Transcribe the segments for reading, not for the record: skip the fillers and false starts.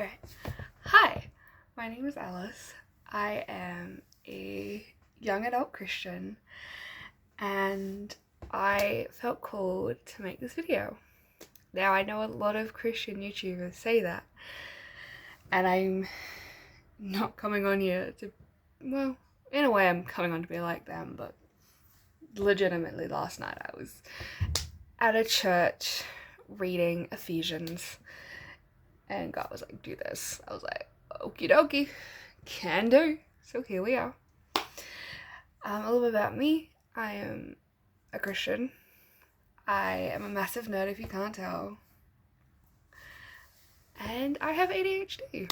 Okay. Hi, my name is Alice. I am a young adult Christian and I felt called to make this video. Now, I know a lot of Christian YouTubers say that, and I'm not coming on here to, well, in a way I'm coming on to be like them, but legitimately last night I was at a church reading Ephesians and God was like, do this. I was like, okie dokie, can do. So here we are. A little bit about me. I am a Christian. I am a massive nerd if you can't tell. And I have ADHD,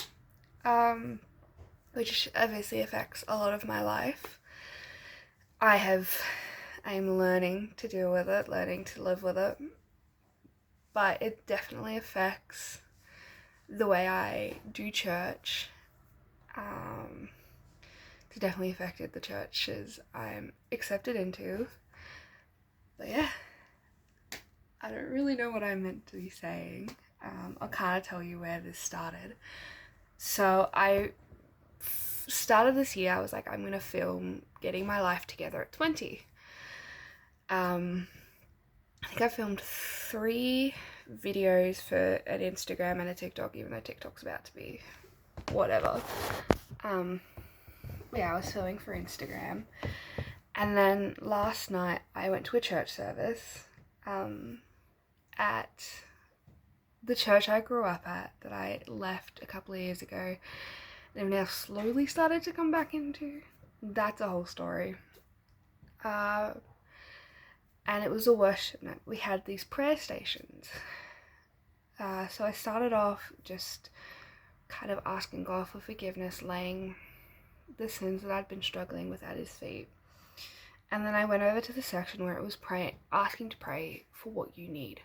which obviously affects a lot of my life. I'm learning to deal with it, learning to live with it. But it definitely affects the way I do church. It definitely affected the churches I'm accepted into. But yeah, I don't really know what I'm meant to be saying. I'll kind of tell you where this started. So I started this year, I was like, I'm gonna film getting my life together at 20. I think I filmed 3 videos for an Instagram and a TikTok, even though TikTok's about to be whatever. Yeah, I was filming for Instagram. And then last night I went to a church service at the church I grew up at that I left a couple of years ago. They've now slowly started to come back into. That's a whole story. And it was a worship night. We had these prayer stations. So I started off just kind of asking God for forgiveness, laying the sins that I'd been struggling with at his feet. And then I went over to the section where it was asking to pray for what you need.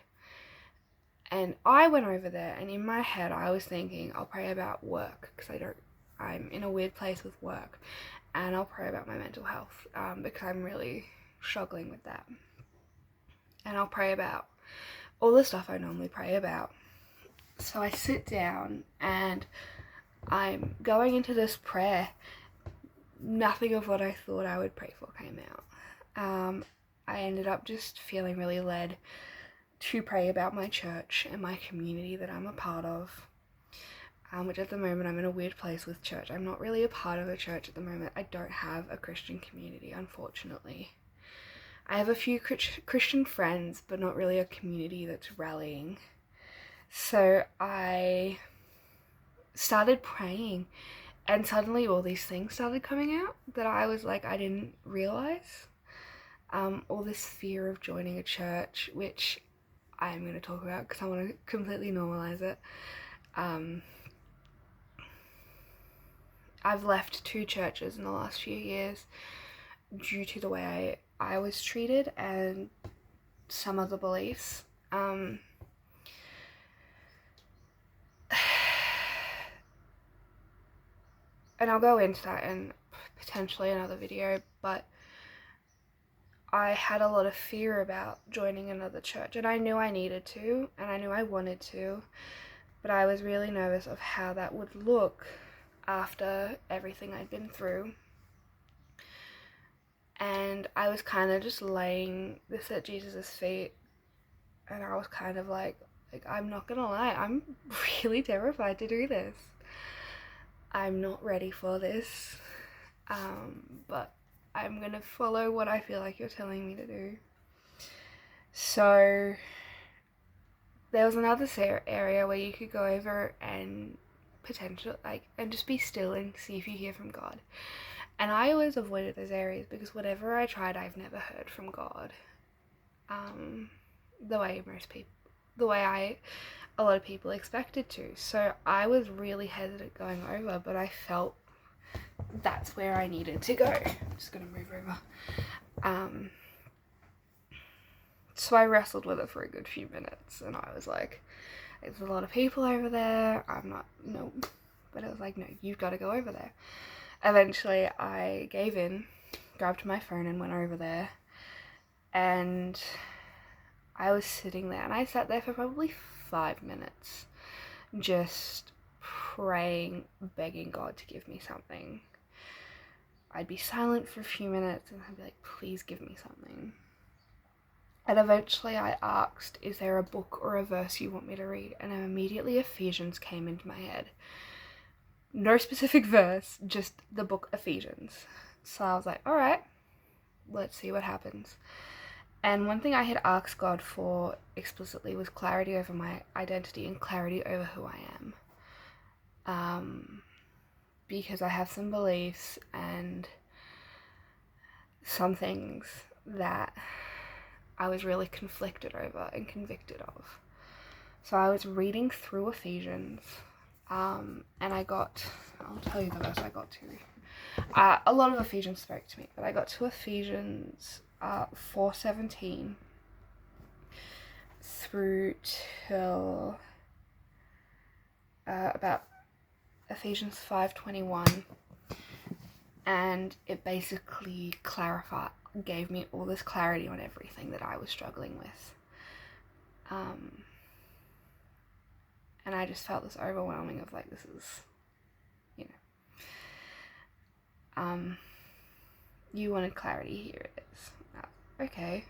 And I went over there, and in my head I was thinking, I'll pray about work, because I'm in a weird place with work, and I'll pray about my mental health, because I'm really struggling with that. And I'll pray about all the stuff I normally pray about. So I sit down and I'm going into this prayer. Nothing of what I thought I would pray for came out. I ended up just feeling really led to pray about my church and my community that I'm a part of, which at the moment I'm in a weird place with church. I'm not really a part of a church at the moment. I don't have a Christian community, unfortunately. I have a few Christian friends, but not really a community that's rallying. So I started praying, and suddenly all these things started coming out that I was like, I didn't realize. All this fear of joining a church, which I'm going to talk about because I want to completely normalize it. I've left 2 churches in the last few years due to the way I was treated and some of the beliefs. And I'll go into that in potentially another video, but I had a lot of fear about joining another church, and I knew I needed to, and I knew I wanted to, but I was really nervous of how that would look after everything I'd been through. And I was kind of just laying this at Jesus' feet, and I was kind of like I'm not gonna lie, I'm really terrified to do this. I'm not ready for this, but I'm gonna follow what I feel like you're telling me to do. So there was another area where you could go over and and just be still and see if you hear from God. And I always avoided those areas because whatever I tried, I've never heard from God. The way a lot of people expected to. So I was really hesitant going over, but I felt that's where I needed to go. I'm just gonna move over. So I wrestled with it for a good few minutes, and I was like, there's a lot of people over there, but I was like, no, you've got to go over there. Eventually I gave in, grabbed my phone and went over there, and I was sitting there, and I sat there for probably 5 minutes just praying, begging God to give me something. I'd be silent for a few minutes and I'd be like, please give me something. And eventually I asked, is there a book or a verse you want me to read? And then immediately Ephesians came into my head. No specific verse, just the book Ephesians. So I was like, all right, let's see what happens. And one thing I had asked God for explicitly was clarity over my identity and clarity over who I am. Because I have some beliefs and some things that I was really conflicted over and convicted of. So I was reading through Ephesians, and I'll tell you the verse I got to. A lot of Ephesians spoke to me, but I got to Ephesians 4:17 through till about Ephesians 5:21, and it basically gave me all this clarity on everything that I was struggling with. And I just felt this overwhelming of like, this is, you wanted clarity, here it is. Okay,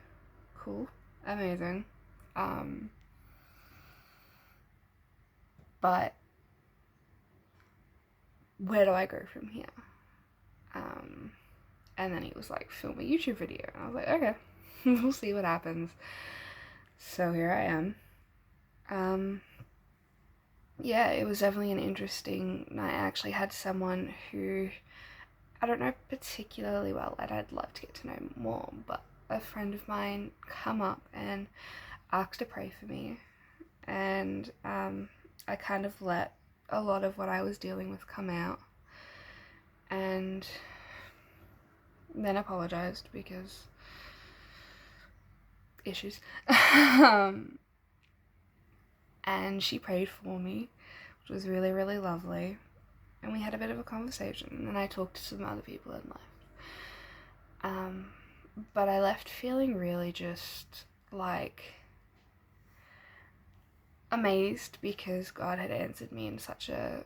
cool, amazing. But where do I go from here? And then he was like, film a YouTube video. And I was like, okay, we'll see what happens. So here I am. Yeah, it was definitely an interesting night. I actually had someone who I don't know particularly well, and I'd love to get to know more, but a friend of mine come up and asked to pray for me. And I kind of let a lot of what I was dealing with come out. And then apologized because issues. And she prayed for me, which was really, really lovely. And we had a bit of a conversation, and I talked to some other people and left. But I left feeling really just like amazed because God had answered me in such a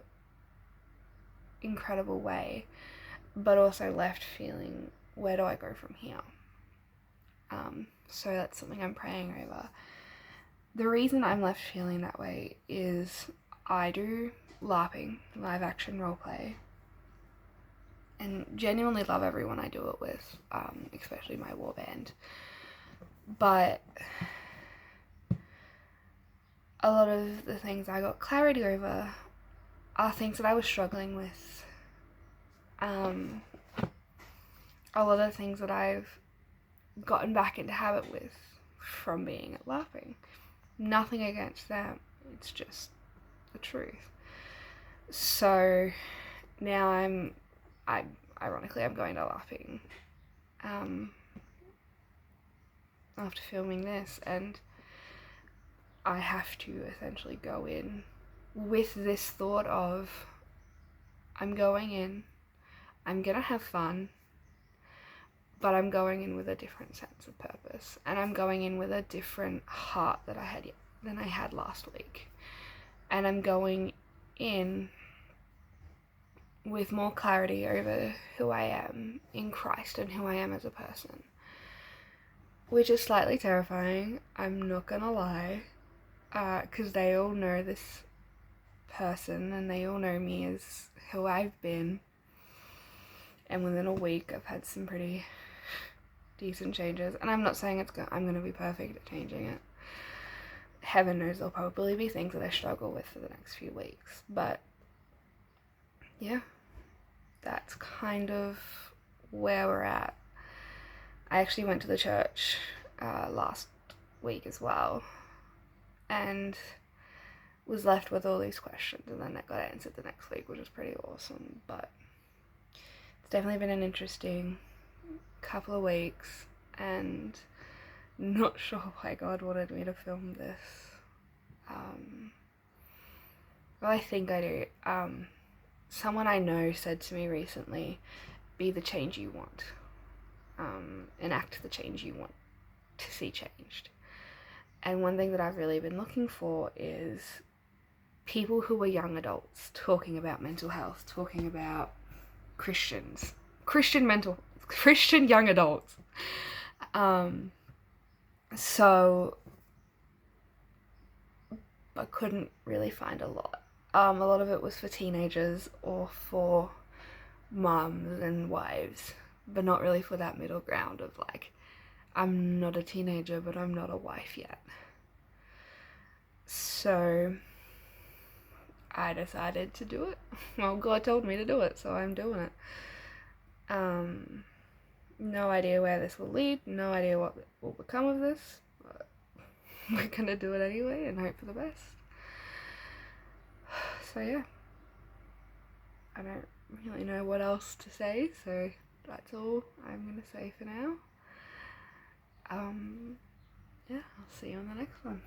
incredible way, but also left feeling, where do I go from here? So that's something I'm praying over. The reason I'm left feeling that way is I do LARPing, live action roleplay, and genuinely love everyone I do it with, especially my war band. But a lot of the things I got clarity over are things that I was struggling with. A lot of things that I've gotten back into habit with from being at LARPing. Nothing against them, it's just the truth. So now I'm going to LARPing after filming this, and I have to essentially go in with this thought of, I'm going in, I'm gonna have fun, but I'm going in with a different sense of purpose, and I'm going in with a different heart than I had last week, and I'm going in with more clarity over who I am in Christ and who I am as a person, which is slightly terrifying, I'm not gonna lie, because they all know this person and they all know me as who I've been, and within a week I've had some pretty decent changes, and I'm not saying I'm gonna be perfect at changing it. Heaven knows there'll probably be things that I struggle with for the next few weeks, but yeah, that's kind of where we're at. I actually went to the church last week as well, and was left with all these questions, and then that got answered the next week, which was pretty awesome. But it's definitely been an interesting couple of weeks, and not sure why God wanted me to film this. Well, I think I do. Someone I know said to me recently, be the change you want. Enact the change you want to see changed. And one thing that I've really been looking for is people who were young adults talking about mental health, talking about Christians, Christian young adults. So I couldn't really find a lot. A lot of it was for teenagers or for mums and wives, but not really for that middle ground of like, I'm not a teenager, but I'm not a wife yet. So I decided to do it. Well, God told me to do it, so I'm doing it. No idea where this will lead, no idea what will become of this, but we're gonna do it anyway and hope for the best. So yeah, I don't really know what else to say, so that's all I'm gonna say for now. Yeah, I'll see you on the next one.